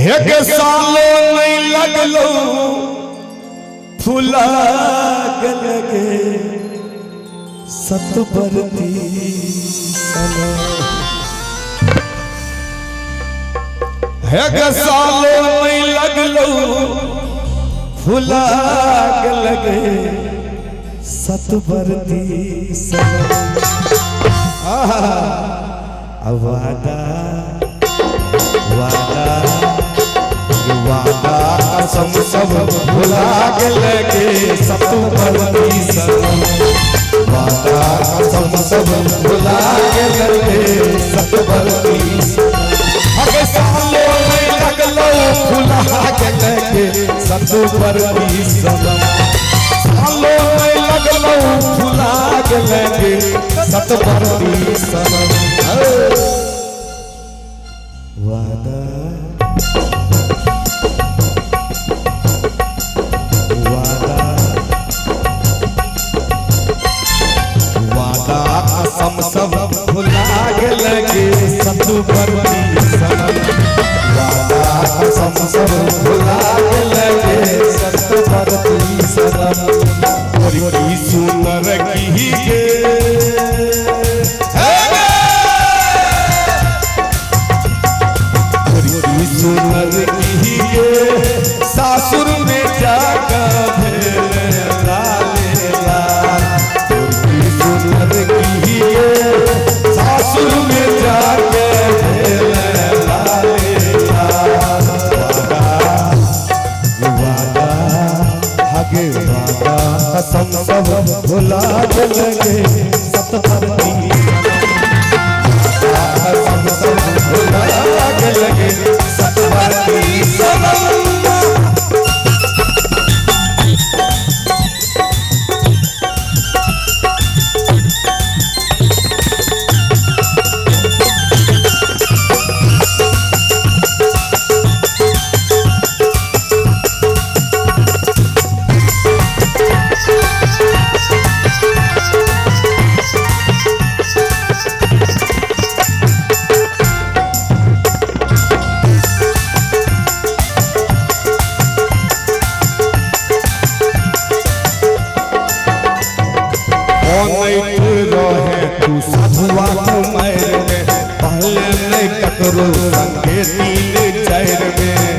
एक सालो नहीं लगलो फूला लगे सतबरती सनो। एक सालो नहीं लगलो फूला लगे सतबरती सनो। वादा वादा वादा कसम सब भुला के लगे सतबरती सनम। वादा कसम सब भुला के लगे सतबरती सनम। अगे सालों में लगलो भुला के लगे सतबरती सनम। सालों में लगलो भुला के लगे सतबरती सनम। वादा कसम सब भुला के लगे सतबरती सनम। वादा कसम सब भुला के लगे सतबरती सनम। और सुनर की गे सुनर की गे सासुर में जाकर भेल लाले लाल। सुनर की सासुर में जाके लाले लाल। वादा हगे वादा कसम सब भुला के लगे सतबरती कसम सब भुला के लगे सतबरती सनम। रहे तू साधुआ कुमार में पहले नहीं ककरो संगे तीन चार में।